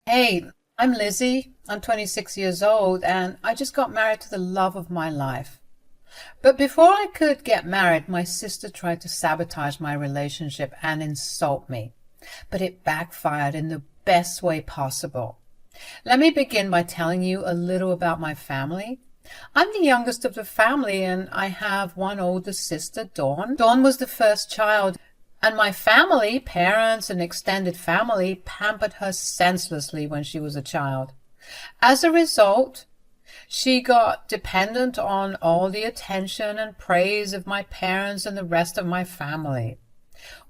Hey, I'm Lizzie. I'm 26 years old and I just got married to the love of my life. But before I could get married, my sister tried to sabotage my relationship and insult me. But it backfired in the best way possible. Let me begin by telling you a little about my family. I'm the youngest of the family and I have one older sister, Dawn. Dawn was the first child, and my family, parents and extended family, pampered her senselessly when she was a child. As a result, she got dependent on all the attention and praise of my parents and the rest of my family.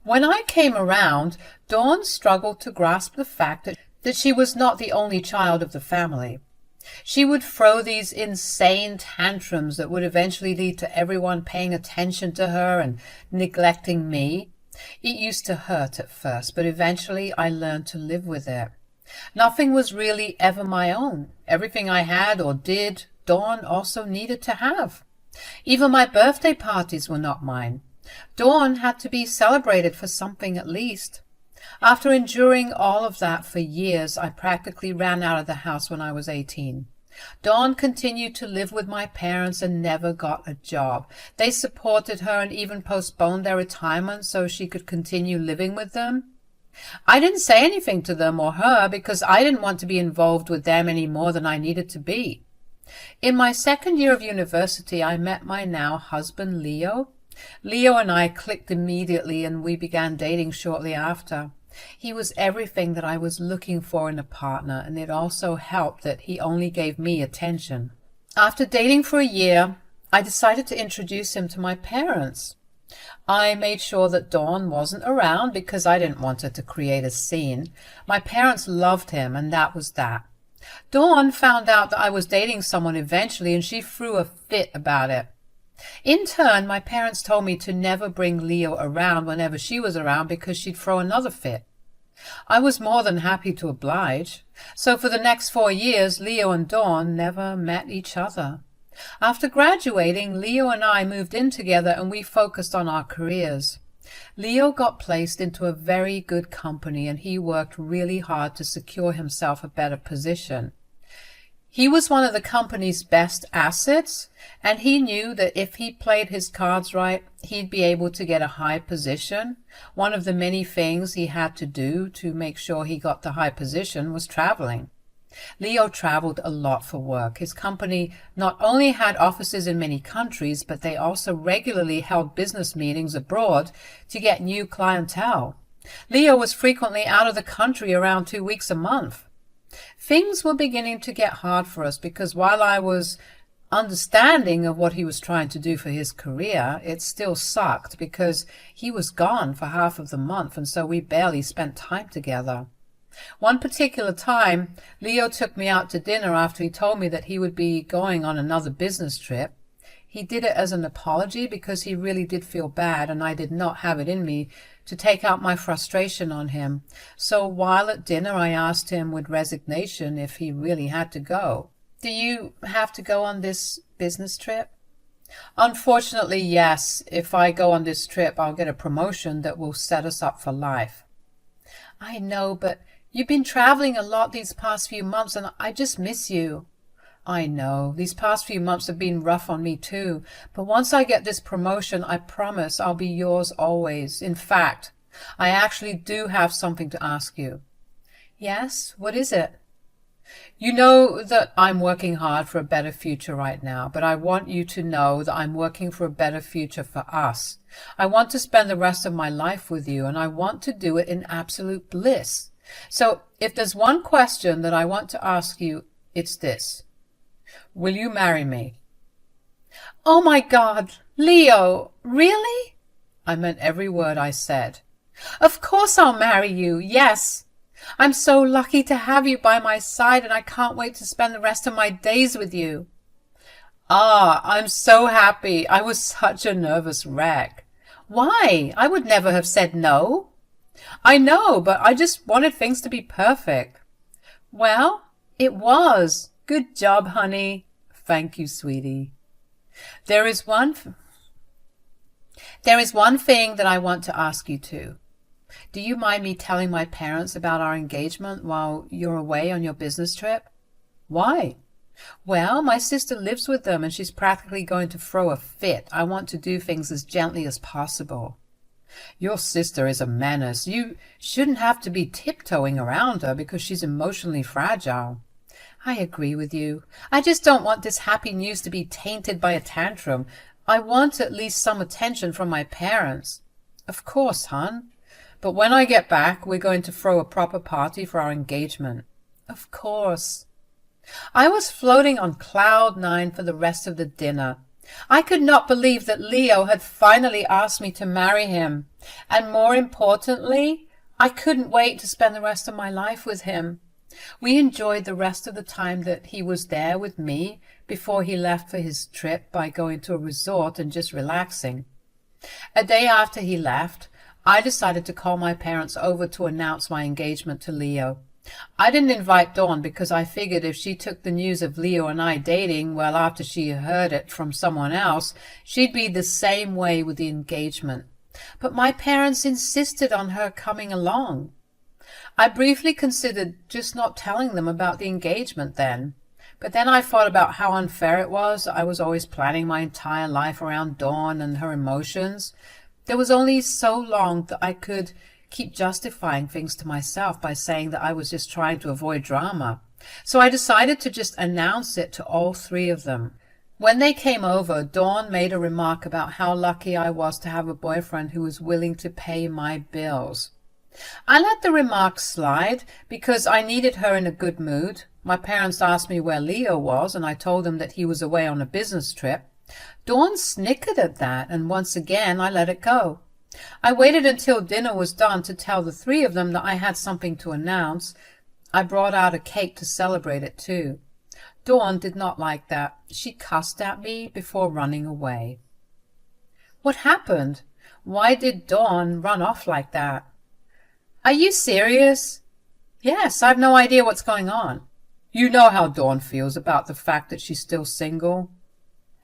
When I came around, Dawn struggled to grasp the fact that she was not the only child of the family. She would throw these insane tantrums that would eventually lead to everyone paying attention to her and neglecting me. It used to hurt at first, but eventually I learned to live with it. Nothing was really ever my own. Everything I had or did, Dawn also needed to have. Even my birthday parties were not mine. Dawn had to be celebrated for something at least. After enduring all of that for years, I practically ran out of the house when I was 18. Dawn continued to live with my parents and never got a job. They supported her and even postponed their retirement so she could continue living with them. I didn't say anything to them or her because I didn't want to be involved with them any more than I needed to be. In my second year of university, I met my now husband, Leo. Leo and I clicked immediately and we began dating shortly after. He was everything that I was looking for in a partner, and it also helped that he only gave me attention. After dating for a year, I decided to introduce him to my parents. I made sure that Dawn wasn't around because I didn't want her to create a scene. My parents loved him, and that was that. Dawn found out that I was dating someone eventually, and she threw a fit about it. In turn, my parents told me to never bring Leo around whenever she was around because she'd throw another fit. I was more than happy to oblige. So for the next 4 years, Leo and Dawn never met each other. After graduating, Leo and I moved in together and we focused on our careers. Leo got placed into a very good company and he worked really hard to secure himself a better position. He was one of the company's best assets, and he knew that if he played his cards right, he'd be able to get a high position. One of the many things he had to do to make sure he got the high position was traveling. Leo traveled a lot for work. His company not only had offices in many countries, but they also regularly held business meetings abroad to get new clientele. Leo was frequently out of the country around 2 weeks a month. Things were beginning to get hard for us because while I was understanding of what he was trying to do for his career, it still sucked because he was gone for half of the month and so we barely spent time together. One particular time, Leo took me out to dinner after he told me that he would be going on another business trip. He did it as an apology because he really did feel bad and I did not have it in me to take out my frustration on him. So while at dinner I asked him with resignation if he really had to go. Do you have to go on this business trip? Unfortunately, yes. If I go on this trip, I'll get a promotion that will set us up for life. I know, but you've been traveling a lot these past few months and I just miss you. I know. These past few months have been rough on me too. But once I get this promotion, I promise I'll be yours always. In fact, I actually do have something to ask you. Yes? What is it? You know that I'm working hard for a better future right now, but I want you to know that I'm working for a better future for us. I want to spend the rest of my life with you, and I want to do it in absolute bliss. So if there's one question that I want to ask you, it's this. Will you marry me? Oh my God, Leo, really? I meant every word I said. Of course I'll marry you, yes. I'm so lucky to have you by my side and I can't wait to spend the rest of my days with you. Ah, I'm so happy. I was such a nervous wreck. Why? I would never have said no. I know, but I just wanted things to be perfect. Well, it was. Good job, honey. Thank you, sweetie. There is one thing that I want to ask you too. Do you mind me telling my parents about our engagement while you're away on your business trip? Why? Well, my sister lives with them and she's practically going to throw a fit. I want to do things as gently as possible. Your sister is a menace. You shouldn't have to be tiptoeing around her because she's emotionally fragile. I agree with you. I just don't want this happy news to be tainted by a tantrum. I want at least some attention from my parents. Of course, hon. But when I get back, we're going to throw a proper party for our engagement. Of course. I was floating on cloud 9 for the rest of the dinner. I could not believe that Leo had finally asked me to marry him. And more importantly, I couldn't wait to spend the rest of my life with him. We enjoyed the rest of the time that he was there with me before he left for his trip by going to a resort and just relaxing. A day after he left, I decided to call my parents over to announce my engagement to Leo. I didn't invite Dawn because I figured if she took the news of Leo and I dating, well, after she heard it from someone else, she'd be the same way with the engagement. But my parents insisted on her coming along. I briefly considered just not telling them about the engagement then. But then I thought about how unfair it was. I was always planning my entire life around Dawn and her emotions. There was only so long that I could keep justifying things to myself by saying that I was just trying to avoid drama. So I decided to just announce it to all three of them. When they came over, Dawn made a remark about how lucky I was to have a boyfriend who was willing to pay my bills. I let the remark slide because I needed her in a good mood. My parents asked me where Leo was, and I told them that he was away on a business trip. Dawn snickered at that, and once again I let it go. I waited until dinner was done to tell the three of them that I had something to announce. I brought out a cake to celebrate it too. Dawn did not like that. She cussed at me before running away. What happened? Why did Dawn run off like that? Are you serious? Yes, I've no idea what's going on. You know how Dawn feels about the fact that she's still single.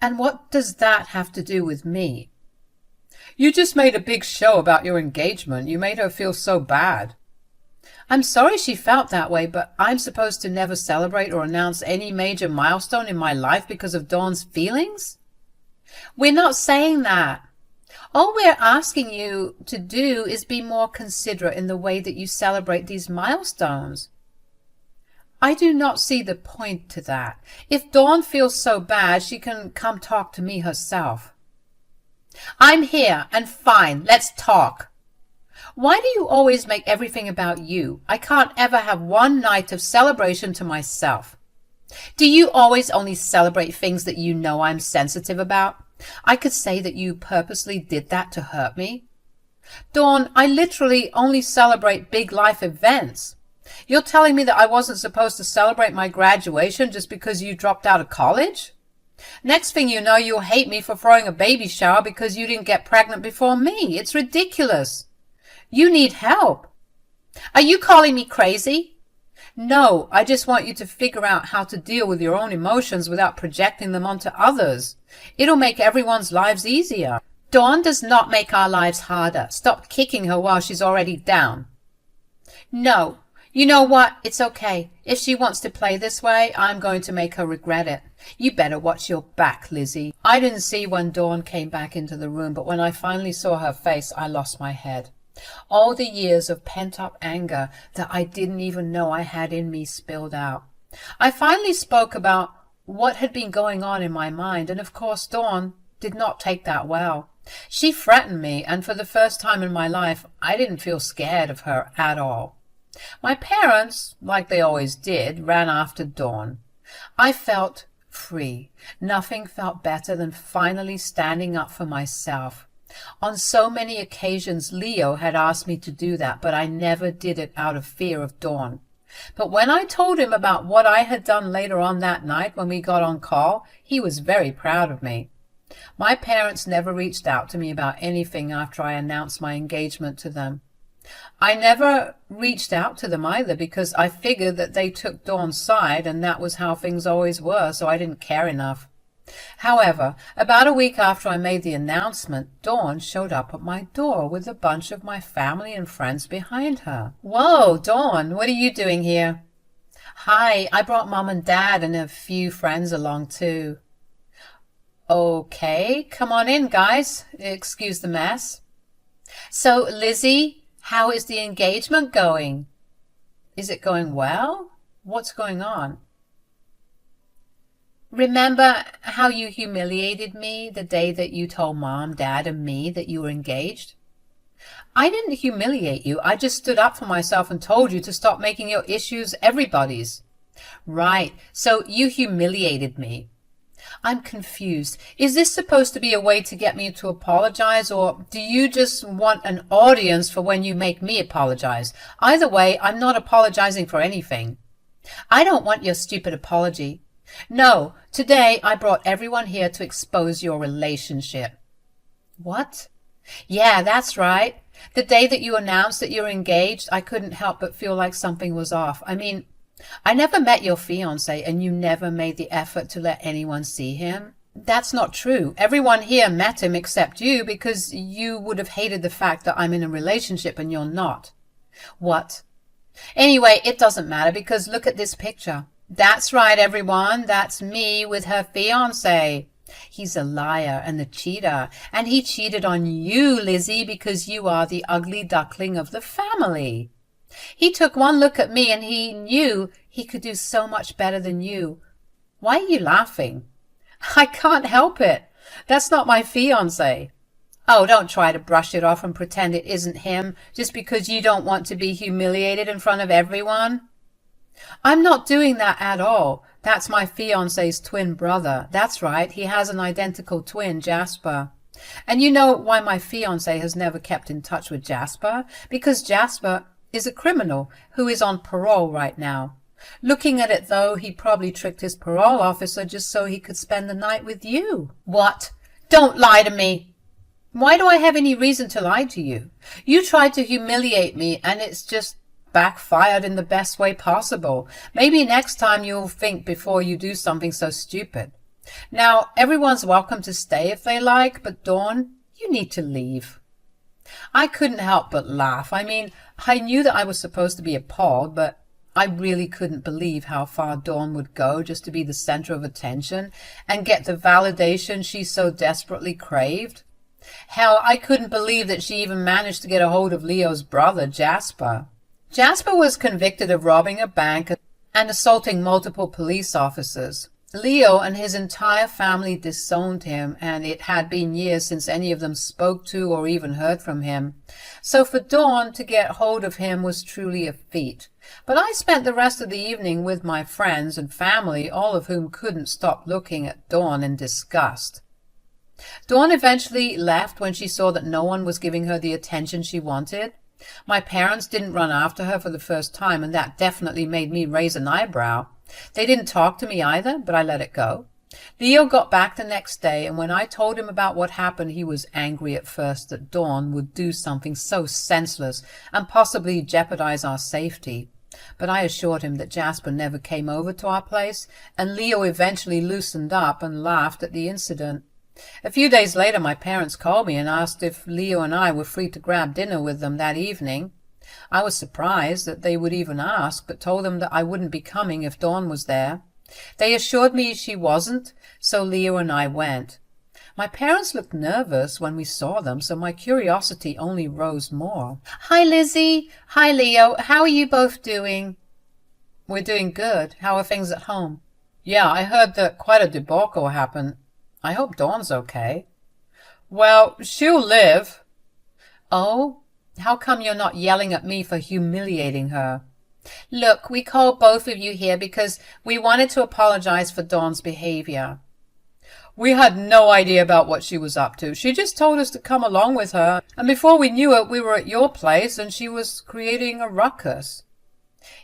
And what does that have to do with me? You just made a big show about your engagement. You made her feel so bad. I'm sorry she felt that way, but I'm supposed to never celebrate or announce any major milestone in my life because of Dawn's feelings? We're not saying that. All we're asking you to do is be more considerate in the way that you celebrate these milestones. I do not see the point to that. If Dawn feels so bad, she can come talk to me herself. I'm here, and fine, let's talk. Why do you always make everything about you? I can't ever have one night of celebration to myself. Do you always only celebrate things that you know I'm sensitive about? I could say that you purposely did that to hurt me. Dawn, I literally only celebrate big life events. You're telling me that I wasn't supposed to celebrate my graduation just because you dropped out of college? Next thing you know, you'll hate me for throwing a baby shower because you didn't get pregnant before me. It's ridiculous. You need help. Are you calling me crazy? No, I just want you to figure out how to deal with your own emotions without projecting them onto others. It'll make everyone's lives easier. Dawn does not make our lives harder. Stop kicking her while she's already down. No. You know what? It's okay. If she wants to play this way, I'm going to make her regret it. You better watch your back, Lizzie. I didn't see when Dawn came back into the room, but when I finally saw her face, I lost my head. All the years of pent-up anger that I didn't even know I had in me spilled out. I finally spoke about what had been going on in my mind, and of course Dawn did not take that well. She threatened me, and for the first time in my life, I didn't feel scared of her at all. My parents, like they always did, ran after Dawn. I felt free. Nothing felt better than finally standing up for myself. On so many occasions Leo had asked me to do that, but I never did it out of fear of Dawn. But when I told him about what I had done later on that night when we got on call, he was very proud of me. My parents never reached out to me about anything after I announced my engagement to them. I never reached out to them either because I figured that they took Dawn's side and that was how things always were, so I didn't care enough. However, about a week after I made the announcement, Dawn showed up at my door with a bunch of my family and friends behind her. "Whoa, Dawn, what are you doing here?" "Hi, I brought Mom and Dad and a few friends along too." "Okay, come on in, guys. Excuse the mess." "So, Lizzie, how is the engagement going?" "Is it going well? What's going on?" "Remember how you humiliated me the day that you told Mom, Dad, and me that you were engaged?" "I didn't humiliate you. I just stood up for myself and told you to stop making your issues everybody's." "Right, so you humiliated me." "I'm confused. Is this supposed to be a way to get me to apologize, or do you just want an audience for when you make me apologize? Either way, I'm not apologizing for anything." "I don't want your stupid apology." "No, today I brought everyone here to expose your relationship." "What?" "Yeah, that's right. The day that you announced that you were engaged, I couldn't help but feel like something was off. I mean, I never met your fiancé, and you never made the effort to let anyone see him." "That's not true. Everyone here met him except you, because you would have hated the fact that I'm in a relationship and you're not." "What?" "Anyway, it doesn't matter, because look at this picture." "That's right, everyone. That's me with her fiancé. He's a liar and a cheater, and he cheated on you, Lizzie, because you are the ugly duckling of the family. He took one look at me and he knew he could do so much better than you." "Why are you laughing?" "I can't help it. That's not my fiancé." "Oh, don't try to brush it off and pretend it isn't him just because you don't want to be humiliated in front of everyone." "I'm not doing that at all. That's my fiancé's twin brother. That's right, he has an identical twin, Jasper. And you know why my fiancé has never kept in touch with Jasper? Because Jasper is a criminal who is on parole right now. Looking at it, though, he probably tricked his parole officer just so he could spend the night with you." "What? Don't lie to me." "Why do I have any reason to lie to you? You tried to humiliate me, and it's just backfired in the best way possible. Maybe next time you'll think before you do something so stupid. Now, everyone's welcome to stay if they like, but Dawn, you need to leave." I couldn't help but laugh. I mean, I knew that I was supposed to be appalled, but I really couldn't believe how far Dawn would go just to be the center of attention and get the validation she so desperately craved. Hell, I couldn't believe that she even managed to get a hold of Leo's brother, Jasper. Jasper was convicted of robbing a bank and assaulting multiple police officers. Leo and his entire family disowned him, and it had been years since any of them spoke to or even heard from him. So for Dawn to get hold of him was truly a feat. But I spent the rest of the evening with my friends and family, all of whom couldn't stop looking at Dawn in disgust. Dawn eventually left when she saw that no one was giving her the attention she wanted. My parents didn't run after her for the first time, and that definitely made me raise an eyebrow. They didn't talk to me either, but I let it go. Leo got back the next day, and when I told him about what happened, he was angry at first that Dawn would do something so senseless and possibly jeopardize our safety. But I assured him that Jasper never came over to our place, and Leo eventually loosened up and laughed at the incident. A few days later, my parents called me and asked if Leo and I were free to grab dinner with them that evening. I was surprised that they would even ask, but told them that I wouldn't be coming if Dawn was there. They assured me she wasn't, so Leo and I went. My parents looked nervous when we saw them, so my curiosity only rose more. "Hi, Lizzie. Hi, Leo. How are you both doing?" "We're doing good. How are things at home?" "Yeah, I heard that quite a debacle happened. I hope Dawn's okay." "Well, she'll live." "Oh? How come you're not yelling at me for humiliating her?" "Look, we called both of you here because we wanted to apologize for Dawn's behavior." "We had no idea about what she was up to. She just told us to come along with her, and before we knew it, we were at your place and she was creating a ruckus."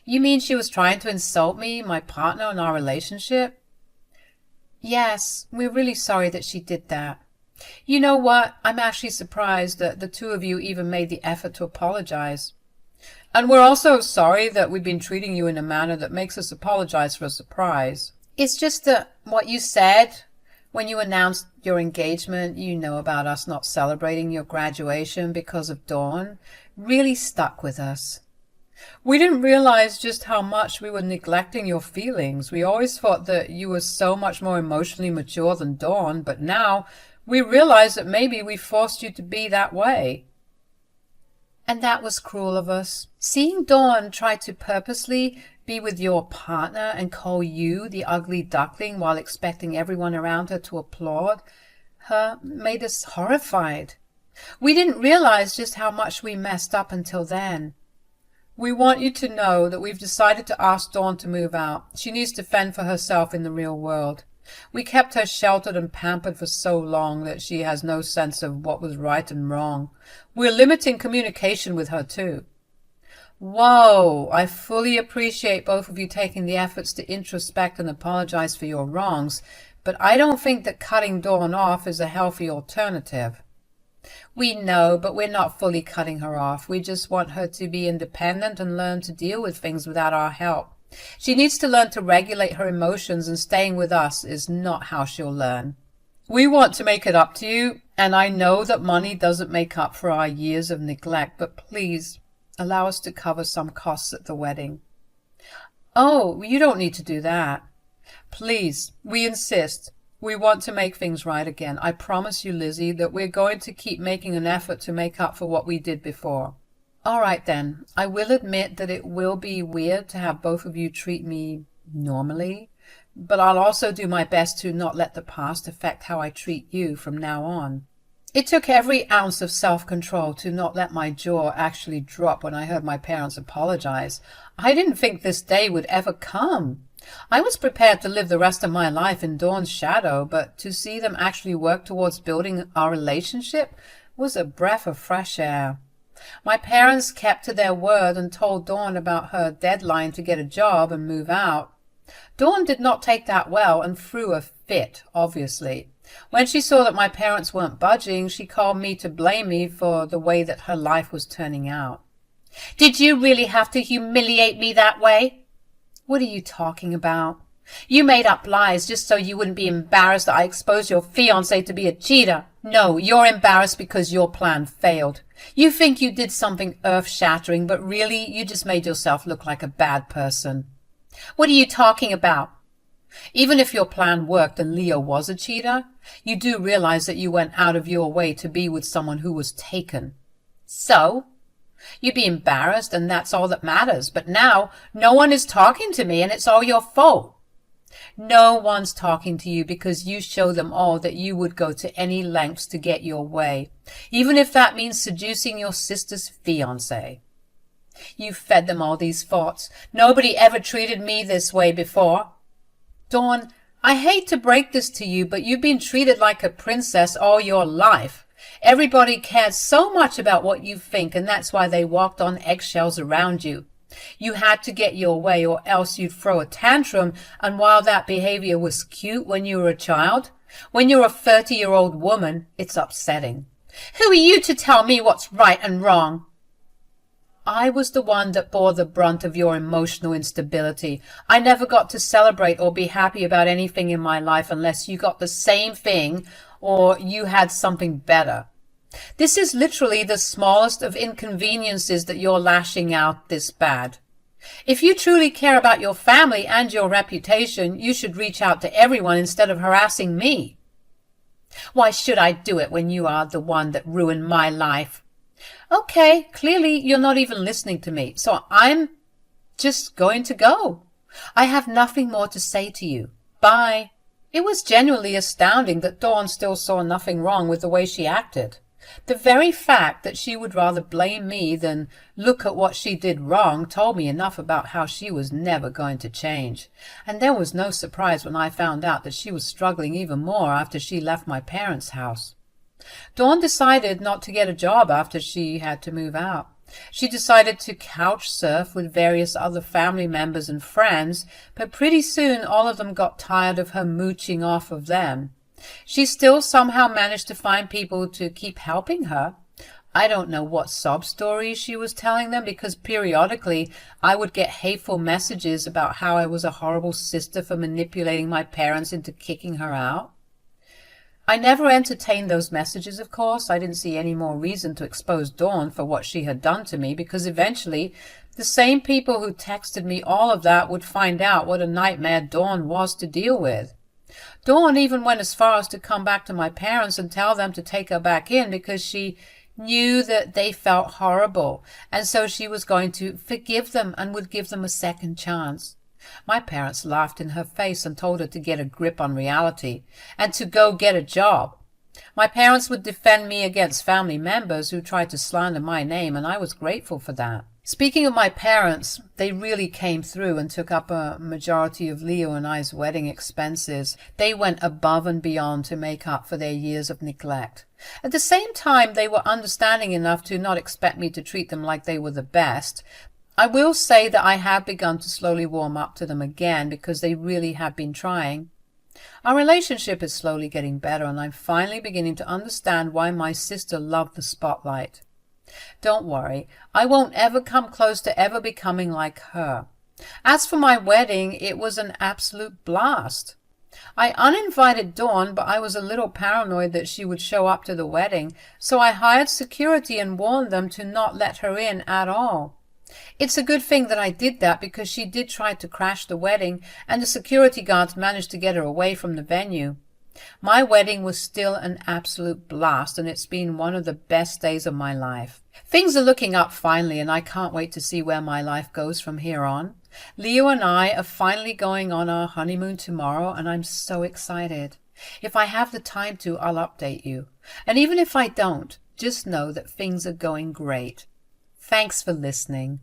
"You mean she was trying to insult me, my partner, and our relationship?" "Yes, we're really sorry that she did that. You know what? I'm actually surprised that the two of you even made the effort to apologize. And we're also sorry that we've been treating you in a manner that makes us apologize for a surprise. It's just that what you said When you announced your engagement, you know about us not celebrating your graduation because of Dawn, really stuck with us. We didn't realize just how much we were neglecting your feelings. We always thought that you were so much more emotionally mature than Dawn, but now we realize that maybe we forced you to be that way. And that was cruel of us. Seeing Dawn try to purposely be with your partner and call you the ugly duckling while expecting everyone around her to applaud her made us horrified. We didn't realize just how much we messed up until then. We want you to know that we've decided to ask Dawn to move out. She needs to fend for herself in the real world. We kept her sheltered and pampered for so long that she has no sense of what was right and wrong. We're limiting communication with her too. Whoa, I fully appreciate both of you taking the efforts to introspect and apologize for your wrongs, but I don't think that cutting Dawn off is a healthy alternative. We know, but we're not fully cutting her off. We just want her to be independent and learn to deal with things without our help. She needs to learn to regulate her emotions, and staying with us is not how she'll learn. We want to make it up to you, and I know that money doesn't make up for our years of neglect, but please allow us to cover some costs at the wedding. Oh, you don't need to do that. Please, we insist. We want to make things right again. I promise you, Lizzie, that we're going to keep making an effort to make up for what we did before. All right, then. I will admit that it will be weird to have both of you treat me normally, but I'll also do my best to not let the past affect how I treat you from now on. It took every ounce of self-control to not let my jaw actually drop when I heard my parents apologize. I didn't think this day would ever come. I was prepared to live the rest of my life in Dawn's shadow, but to see them actually work towards building our relationship was a breath of fresh air. My parents kept to their word and told Dawn about her deadline to get a job and move out. Dawn did not take that well and threw a fit, obviously. When she saw that my parents weren't budging, she called me to blame me for the way that her life was turning out. "Did you really have to humiliate me that way?" "What are you talking about?" "You made up lies just so you wouldn't be embarrassed that I exposed your fiancé to be a cheater." "No, you're embarrassed because your plan failed. You think you did something earth-shattering, but really you just made yourself look like a bad person." "What are you talking about?" "Even if your plan worked and Leo was a cheater, you do realize that you went out of your way to be with someone who was taken. So? You'd be embarrassed, and that's all that matters. But now no one is talking to me, and it's all your fault." "No one's talking to you because you show them all that you would go to any lengths to get your way, even if that means seducing your sister's fiancé. You fed them all these thoughts. Nobody ever treated me this way before." "Dawn, I hate to break this to you, but you've been treated like a princess all your life. Everybody cares so much about what you think, and that's why they walked on eggshells around you. You had to get your way, or else you'd throw a tantrum, and while that behavior was cute when you were a child, when you're a 30-year-old woman, it's upsetting. Who are you to tell me what's right and wrong?" "I was the one that bore the brunt of your emotional instability. I never got to celebrate or be happy about anything in my life unless you got the same thing or you had something better. This is literally the smallest of inconveniences that you're lashing out this bad. If you truly care about your family and your reputation, you should reach out to everyone instead of harassing me." "Why should I do it when you are the one that ruined my life?" "Okay, clearly you're not even listening to me, so I'm just going to go. I have nothing more to say to you. Bye." It was genuinely astounding that Dawn still saw nothing wrong with the way she acted. The very fact that she would rather blame me than look at what she did wrong told me enough about how she was never going to change. And there was no surprise when I found out that she was struggling even more after she left my parents' house. Dawn decided not to get a job after she had to move out. She decided to couch surf with various other family members and friends, but pretty soon all of them got tired of her mooching off of them. She still somehow managed to find people to keep helping her. I don't know what sob stories she was telling them, because periodically I would get hateful messages about how I was a horrible sister for manipulating my parents into kicking her out. I never entertained those messages, of course. I didn't see any more reason to expose Dawn for what she had done to me, because eventually the same people who texted me all of that would find out what a nightmare Dawn was to deal with. Dawn even went as far as to come back to my parents and tell them to take her back in because she knew that they felt horrible, and so she was going to forgive them and would give them a second chance. My parents laughed in her face and told her to get a grip on reality and to go get a job. My parents would defend me against family members who tried to slander my name, and I was grateful for that. Speaking of my parents, they really came through and took up a majority of Leo and I's wedding expenses. They went above and beyond to make up for their years of neglect. At the same time, they were understanding enough to not expect me to treat them like they were the best. I will say that I have begun to slowly warm up to them again because they really have been trying. Our relationship is slowly getting better, and I'm finally beginning to understand why my sister loved the spotlight. Don't worry, I won't ever come close to ever becoming like her. As for my wedding, it was an absolute blast. I uninvited Dawn, but I was a little paranoid that she would show up to the wedding, so I hired security and warned them to not let her in at all. It's a good thing that I did that because she did try to crash the wedding, and the security guards managed to get her away from the venue. My wedding was still an absolute blast, and it's been one of the best days of my life. Things are looking up finally, and I can't wait to see where my life goes from here on. Leo and I are finally going on our honeymoon tomorrow, and I'm so excited. If I have the time to, I'll update you. And even if I don't, just know that things are going great. Thanks for listening.